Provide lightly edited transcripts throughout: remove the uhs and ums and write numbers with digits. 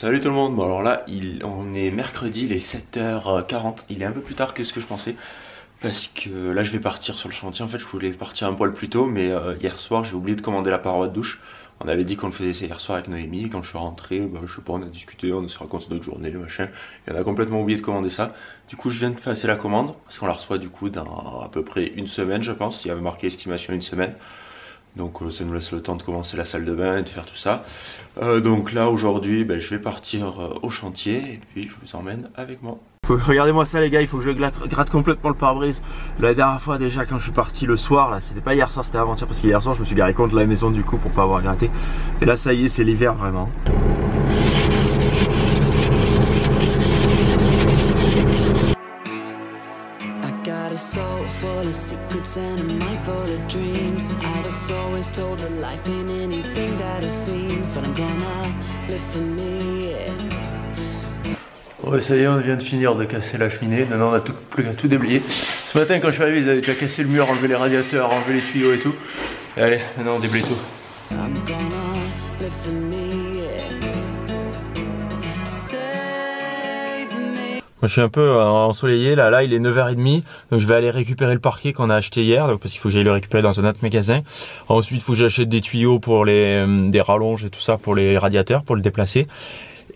Salut tout le monde, bon alors là on est mercredi, il est 7h40, il est un peu plus tard que ce que je pensais parce que là je vais partir sur le chantier. En fait je voulais partir un poil plus tôt mais hier soir j'ai oublié de commander la paroi de douche. On avait dit qu'on le faisait hier soir avec Noémie et quand je suis rentré, je sais pas, on a discuté, on s'est raconté notre journée, machin, et on a complètement oublié de commander ça. Du coup je viens de passer la commande parce qu'on la reçoit du coup dans à peu près une semaine je pense, il y avait marqué estimation une semaine. Donc ça nous laisse le temps de commencer la salle de bain et de faire tout ça. Donc là aujourd'hui je vais partir au chantier et puis je vous emmène avec moi. Regardez-moi ça les gars, il faut que je gratte complètement le pare-brise. La dernière fois déjà quand je suis parti le soir, là c'était pas hier soir, c'était avant-hier parce qu'hier soir je me suis garé contre la maison du coup pour pas avoir gratté. Et là ça y est, c'est l'hiver vraiment. Full of secrets and a mind full of dreams. I was always told that life ain't anything that it seems, but I'm gonna live for me. Ouais, ça y est, on vient de finir de casser la cheminée. Maintenant on a plus qu'à tout déblayer. Ce matin quand je suis arrivé, ils avaient déjà cassé le mur, enlevé les radiateurs, enlevé les tuyaux et tout. Et allez, maintenant on déblaye tout. I'm gonna live for me. Moi je suis un peu ensoleillé, là il est 9h30, donc je vais aller récupérer le parquet qu'on a acheté hier, donc parce qu'il faut que j'aille le récupérer dans un autre magasin. Ensuite il faut que j'achète des tuyaux pour des rallonges et tout ça pour les radiateurs, pour le déplacer.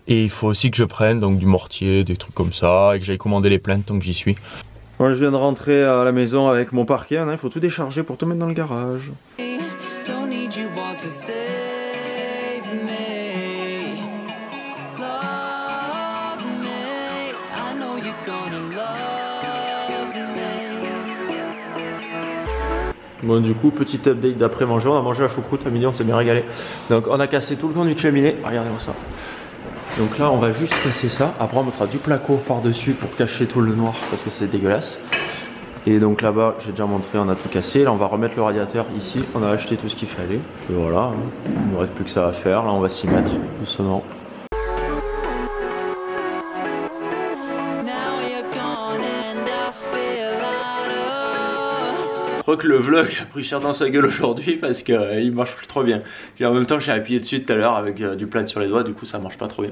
Et il faut aussi que je prenne donc du mortier, des trucs comme ça, et que j'aille commander les plaintes tant que j'y suis. Moi je viens de rentrer à la maison avec mon parquet, il faut tout décharger pour tout mettre dans le garage. Bon du coup petit update d'après manger, on a mangé la choucroute à midi, on s'est bien régalé. Donc on a cassé tout le conduit de cheminée, regardez-moi ça. Donc là on va juste casser ça, après on mettra du placo par dessus pour cacher tout le noir parce que c'est dégueulasse. Et donc là-bas j'ai déjà montré, on a tout cassé, là on va remettre le radiateur ici, on a acheté tout ce qu'il fallait. Et voilà, il ne reste plus que ça à faire, là on va s'y mettre doucement. Je crois que le vlog a pris cher dans sa gueule aujourd'hui parce qu'il marche plus trop bien. Et en même temps j'ai appuyé dessus tout à l'heure avec du plat sur les doigts, du coup ça marche pas trop bien.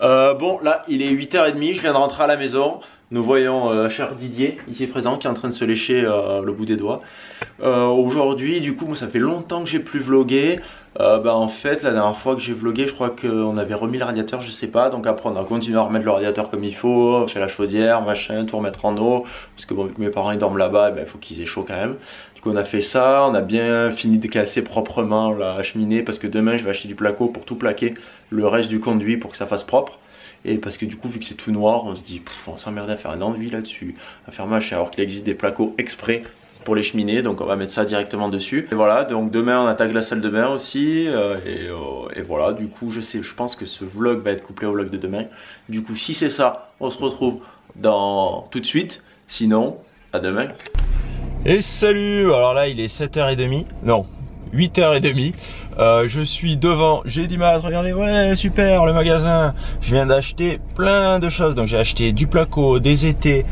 Bon là il est 8h30, je viens de rentrer à la maison. Nous voyons cher Didier ici présent qui est en train de se lécher le bout des doigts. Aujourd'hui du coup moi ça fait longtemps que j'ai plus vlogué. En fait la dernière fois que j'ai vlogué je crois qu'on avait remis le radiateur, je sais pas, donc après on a continué à remettre le radiateur comme il faut, faire la chaudière, machin, tout remettre en eau, parce que bon vu que mes parents ils dorment là-bas, il faut qu'ils aient chaud quand même. Du coup on a fait ça, on a bien fini de casser proprement la cheminée parce que demain je vais acheter du placo pour tout plaquer le reste du conduit pour que ça fasse propre. Et parce que du coup vu que c'est tout noir, on se dit on s'emmerde à faire un enduit là-dessus, à faire machin, alors qu'il existe des placos exprès pour les cheminées, donc on va mettre ça directement dessus. Et voilà, donc demain on attaque la salle de bain aussi, et voilà, du coup je pense que ce vlog va être couplé au vlog de demain. Du coup si c'est ça, on se retrouve tout de suite, sinon à demain. Et salut, alors là il est 7h30, non 8h30, je suis devant Gédimat, regardez, ouais super le magasin. Je viens d'acheter plein de choses, donc j'ai acheté du placo, des étais,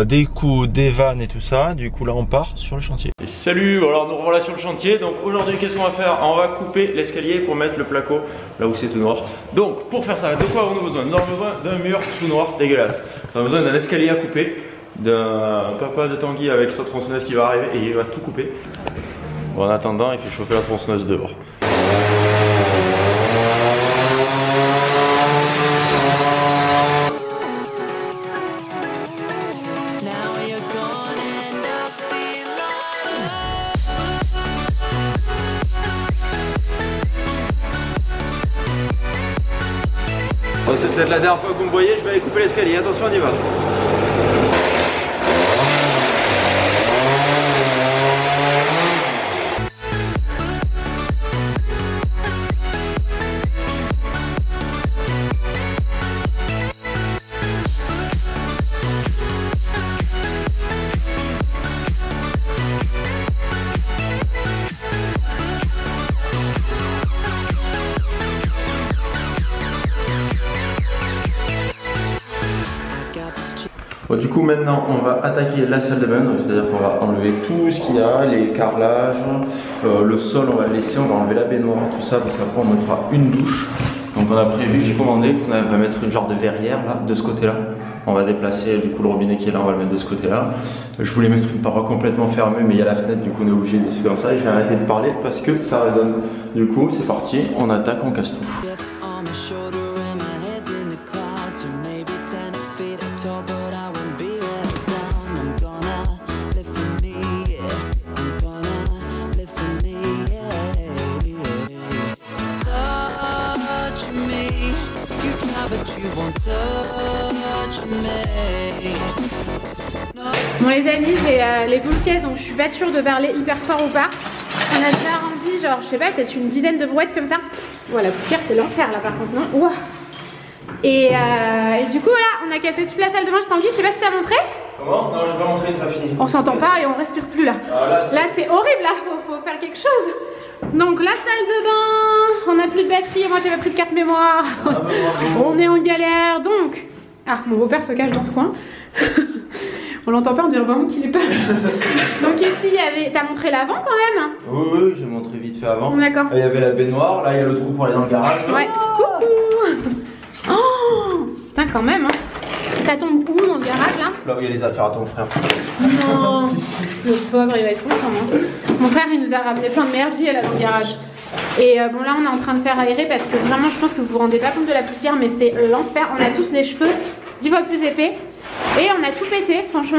des coups, des vannes et tout ça. Du coup là on part sur le chantier. Et salut, alors nous revoilà sur le chantier. Donc aujourd'hui qu'est-ce qu'on va faire? On va couper l'escalier pour mettre le placo là où c'est tout noir. Donc pour faire ça, de quoi avons-nous besoin? Nous avons besoin d'un mur tout noir dégueulasse. Nous avons besoin d'un escalier à couper, d'un papa de Tanguy avec sa tronçonneuse qui va arriver et il va tout couper. En attendant, il fait chauffer la tronçonneuse dehors. C'est peut-être la dernière fois que vous me voyez, je vais aller couper l'escalier. Attention, on y va. Bon, du coup maintenant on va attaquer la salle de bain, c'est-à-dire qu'on va enlever tout ce qu'il y a, les carrelages, le sol on va le laisser, on va enlever la baignoire et tout ça parce qu'après on mettra une douche. Donc on a prévu, j'ai commandé qu'on va mettre une genre de verrière là, de ce côté-là. On va déplacer du coup le robinet qui est là, on va le mettre de ce côté-là. Je voulais mettre une paroi complètement fermée, mais il y a la fenêtre, du coup on est obligé de laisser comme ça. Et je vais arrêter de parler parce que ça résonne. Du coup, c'est parti, on attaque, on casse tout. Bon les amis, j'ai les boules caisses donc je suis pas sûre de parler hyper fort ou pas. On a déjà rempli genre je sais pas peut-être une dizaine de brouettes comme ça. Voilà, la poussière c'est l'enfer là par contre non. Ouah. Et du coup voilà, on a cassé toute la salle de bain, je t'envie, je sais pas si ça a montré. Comment? Non, je vais pas montrer, ça fini. On s'entend pas et on respire plus là. Là c'est horrible là, faut faire quelque chose. Donc la salle de bain, on n'a plus de batterie, moi j'avais pris de carte mémoire. On est en galère donc. Ah, mon beau-père se cache dans ce coin. On l'entend pas, on dirait vraiment qu'il est pas. Donc ici il y avait. T'as montré l'avant quand même? Oui, j'ai montré vite fait avant. D'accord. Il y avait la baignoire, là il y a le trou pour aller dans le garage. Ouais, coucou. Oh putain quand même hein. Ça tombe où dans le garage là? Là où il y a les affaires à ton frère. Non. Si. Le pauvre il va être content hein. Mon frère il nous a ramené plein de merdier là dans le garage. Et bon là on est en train de faire aérer parce que vraiment je pense que vous vous rendez pas compte de la poussière mais c'est l'enfer. On a tous les cheveux 10 fois plus épais. Et on a tout pété, franchement.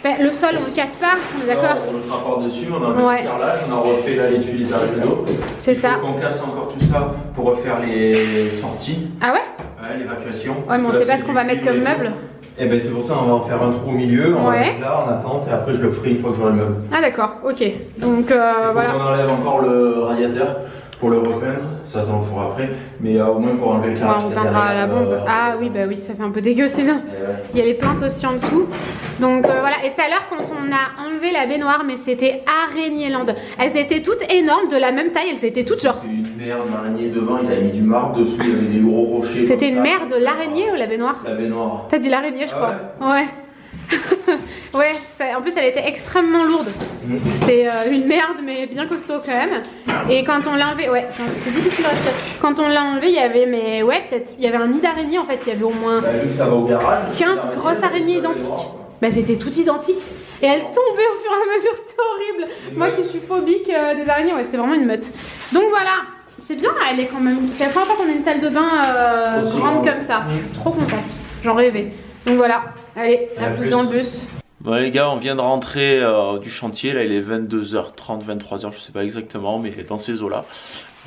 Le sol, on le casse pas, on est d'accord? On le fera par-dessus, on a un peu de carrelage, on a refait là l'étui, les arrêts de l'eau. C'est ça. On casse encore tout ça pour refaire les sorties. Ah ouais? Ouais, l'évacuation. Ouais, mais on sait pas ce qu'on va mettre comme meuble. Et ben c'est pour ça on va en faire un trou au milieu, on va mettre là en attente et après je le ferai une fois que j'aurai le meuble. Ah d'accord, ok. Donc voilà. On enlève encore le radiateur pour le repeindre, ça on le fera après, mais au moins pour enlever le carrelage. On repeindra à la bombe. Ah oui, bah oui, ça fait un peu dégueu, c'est là. Il y a les plantes aussi en dessous. Donc voilà, et tout à l'heure quand on a enlevé la baignoire, mais c'était Araignée-land. Elles étaient toutes énormes, de la même taille, elles étaient toutes genre. C'était une merde, l'araignée devant, ils avaient mis du marbre dessus, il y avait des gros rochers. C'était une merde, l'araignée ou la baignoire? La baignoire. T'as dit l'araignée, je crois. Ouais. Ouais, en plus elle était extrêmement lourde. C'était une merde mais bien costaud quand même. Et quand on l'a enlevé, ouais, c'est difficile à respirer. Quand on l'a enlevé, il y avait, mais ouais, peut-être, il y avait un nid d'araignée en fait. Il y avait au moins vu que ça va au garage, 15 grosses araignées identiques. Bah c'était tout identique. Et elles tombaient au fur et à mesure, c'était horrible. Moi qui suis phobique des araignées, ouais, c'était vraiment une meute. Donc voilà, c'est bien, elle est quand même. C'est la première fois qu'on a une salle de bain grande comme ça. Je suis trop contente, j'en rêvais. Donc voilà, allez, à plus dans le bus. Bon les gars, on vient de rentrer du chantier, là il est 22h30, 23h, je sais pas exactement, mais dans ces eaux-là.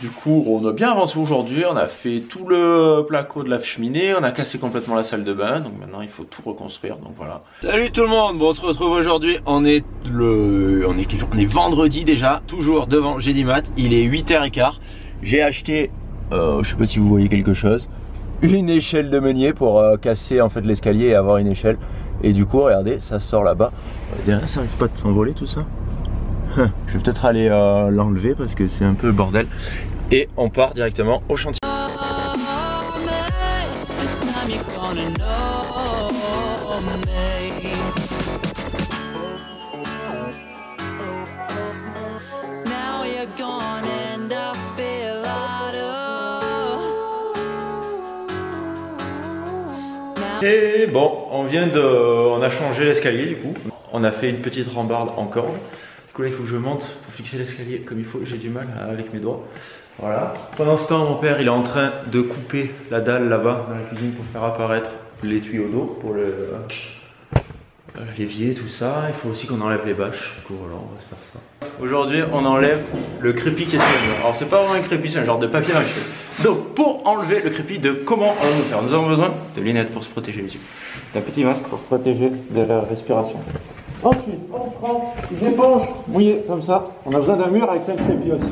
Du coup, on a bien avancé aujourd'hui, on a fait tout le placo de la cheminée, on a cassé complètement la salle de bain, donc maintenant il faut tout reconstruire, donc voilà. Salut tout le monde, bon on se retrouve aujourd'hui, on est vendredi déjà, toujours devant Gédimat, il est 8h15. J'ai acheté, je sais pas si vous voyez quelque chose, une échelle de meunier pour casser en fait l'escalier et avoir une échelle. Et du coup regardez, ça sort là-bas. Derrière ça risque pas de s'envoler tout ça. Je vais peut-être aller l'enlever parce que c'est un peu le bordel. Et on part directement au chantier. Et bon, on a changé l'escalier du coup. On a fait une petite rambarde en corde. Du coup là il faut que je monte pour fixer l'escalier comme il faut. J'ai du mal avec mes doigts. Voilà. Pendant ce temps, mon père il est en train de couper la dalle là-bas dans la cuisine pour faire apparaître les tuyaux d'eau pour l'évier, tout ça. Il faut aussi qu'on enlève les bâches. Du coup voilà, on va se faire ça. Aujourd'hui on enlève le crépi qui est sur le mur. Alors c'est pas vraiment un crépi, c'est un genre de papier mâché. Donc pour enlever le crépi, de comment allons-nous faire? Nous avons besoin de lunettes pour se protéger les yeux, d'un petit masque pour se protéger de la respiration. Ensuite on prend une éponge mouillée comme ça. On a besoin d'un mur avec plein de crépi aussi.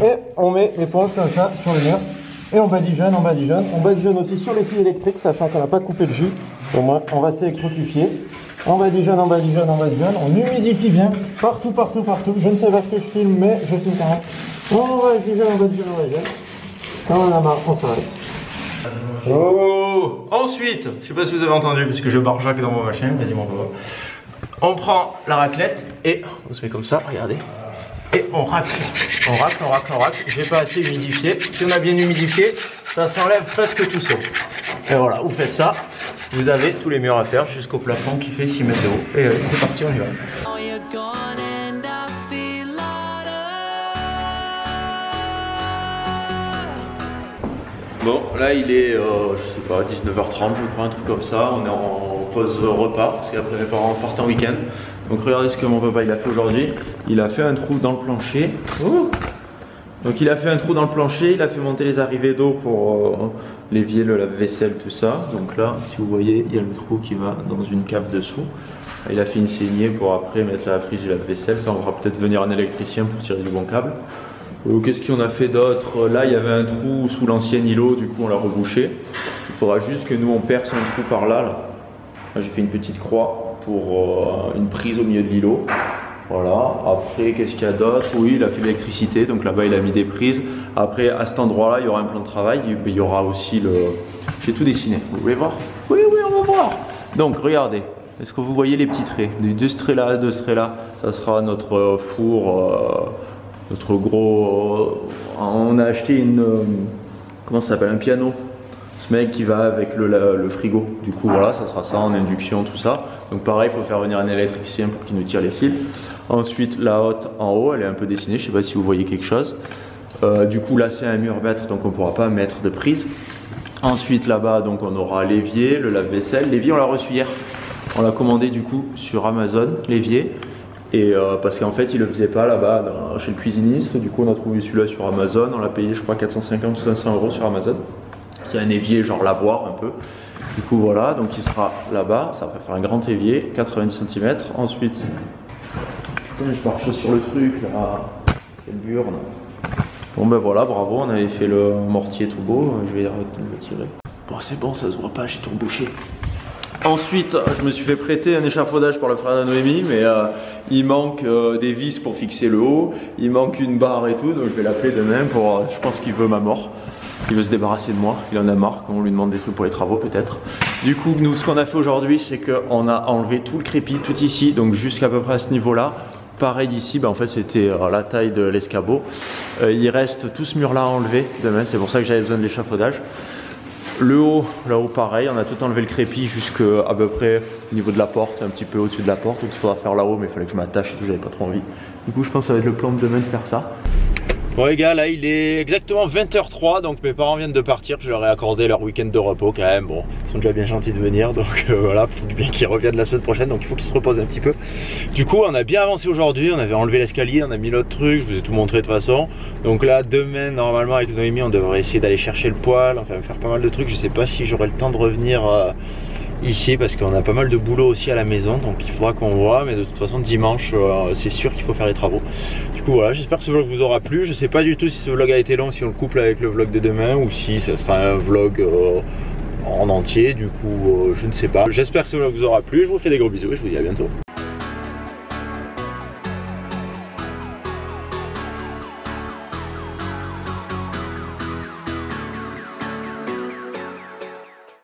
Et on met l'éponge comme ça sur le mur. Et on badigeonne, on badigeonne. On badigeonne aussi sur les fils électriques, sachant qu'on n'a pas coupé le jus. Au moins on va s'électrifier. On badigeonne, on badigeonne, on badigeonne. On humidifie bien, partout, partout, partout. Je ne sais pas ce que je filme, mais je filme quand même. On badigeonne, on badigeonne, on badigeonne. Quand on a marre, on s'arrête. Oh. Ensuite, je sais pas si vous avez entendu, parce que je barjaque dans mon machin, quasiment pas. On prend la raclette et on se met comme ça, regardez. Et on racle. On racle, on racle, on racle. J'ai pas assez humidifié. Si on a bien humidifié, ça s'enlève presque tout seul. Et voilà, vous faites ça, vous avez tous les murs à faire jusqu'au plafond qui fait 6 mètres de haut. Et c'est parti, on y va. Bon, là il est, je sais pas, 19h30 je crois, un truc comme ça. On est en pause repas, parce qu'après mes parents partent en week-end. Donc regardez ce que mon papa il a fait aujourd'hui. Il a fait un trou dans le plancher. Donc il a fait un trou dans le plancher, il a fait monter les arrivées d'eau pour l'évier, le lave-vaisselle, tout ça. Donc là, si vous voyez, il y a le trou qui va dans une cave dessous. Il a fait une saignée pour après mettre la prise du lave-vaisselle. Ça, on va peut-être venir un électricien pour tirer du bon câble. Qu'est-ce qu'on a fait d'autre? Là, il y avait un trou sous l'ancien îlot, du coup on l'a rebouché. Il faudra juste que nous on perce un trou par là. Là j'ai fait une petite croix pour une prise au milieu de l'îlot. Voilà, après qu'est-ce qu'il y a d'autre? Oui, il a fait de l'électricité, donc là-bas il a mis des prises. Après à cet endroit-là, il y aura un plan de travail, il y aura aussi le... J'ai tout dessiné, vous voulez voir? Oui, oui, on va voir. Donc regardez, est-ce que vous voyez les petits traits? De ce trait-là, de ce trait-là, ça sera notre four, notre gros... On a acheté une... comment ça s'appelle? Un piano. Ce mec qui va avec le frigo. Du coup voilà, ça sera ça en induction, tout ça. Donc pareil, il faut faire venir un électricien pour qu'il nous tire les fils. Ensuite la haute en haut, elle est un peu dessinée, je sais pas si vous voyez quelque chose. Du coup là c'est un mur mètre, donc on ne pourra pas mettre de prise. Ensuite là-bas, donc on aura l'évier, le lave-vaisselle. L'évier on l'a reçu hier. On l'a commandé du coup sur Amazon, l'évier. Et parce qu'en fait il le faisait pas là-bas chez le cuisiniste. Du coup on a trouvé celui-là sur Amazon. On l'a payé je crois 450 ou 500 € sur Amazon. Il y a un évier genre lavoir un peu. Du coup voilà, donc il sera là-bas, ça va faire un grand évier, 90 cm. Ensuite, je marche sur le truc là, quelle burne. Bon ben voilà, bravo, on avait fait le mortier tout beau, je vais le tirer. Bon c'est bon, ça se voit pas, j'ai tout rebouché. Ensuite, je me suis fait prêter un échafaudage par le frère de Noémie, mais il manque des vis pour fixer le haut, il manque une barre et tout, donc je vais l'appeler demain pour, je pense qu'il veut ma mort. Il veut se débarrasser de moi, il en a marre qu'on lui demande des trucs pour les travaux peut-être. Du coup, nous ce qu'on a fait aujourd'hui, c'est qu'on a enlevé tout le crépi, tout ici, donc jusqu'à peu près à ce niveau-là. Pareil ici, en fait c'était la taille de l'escabeau. Il reste tout ce mur-là à enlever demain, c'est pour ça que j'avais besoin de l'échafaudage. Le haut, là-haut pareil, on a tout enlevé le crépi jusqu'à peu près au niveau de la porte, un petit peu au-dessus de la porte. Donc il faudra faire là-haut, mais il fallait que je m'attache et tout, j'avais pas trop envie. Du coup je pense que ça va être le plan de demain de faire ça. Bon les gars, là il est exactement 20h03, donc mes parents viennent de partir, je leur ai accordé leur week-end de repos quand même. Bon, ils sont déjà bien gentils de venir, donc voilà, il faut bien qu'ils reviennent la semaine prochaine, donc il faut qu'ils se reposent un petit peu. Du coup on a bien avancé aujourd'hui, on avait enlevé l'escalier, on a mis l'autre truc, je vous ai tout montré de toute façon. Donc là demain normalement avec Noémie on devrait essayer d'aller chercher le poêle, enfin faire pas mal de trucs, je sais pas si j'aurai le temps de revenir ici parce qu'on a pas mal de boulot aussi à la maison, donc il faudra qu'on voit, mais de toute façon dimanche c'est sûr qu'il faut faire les travaux. Du coup voilà, j'espère que ce vlog vous aura plu. Je sais pas du tout si ce vlog a été long, si on le couple avec le vlog de demain ou si ça sera un vlog en entier. Du coup je ne sais pas, j'espère que ce vlog vous aura plu, je vous fais des gros bisous et je vous dis à bientôt.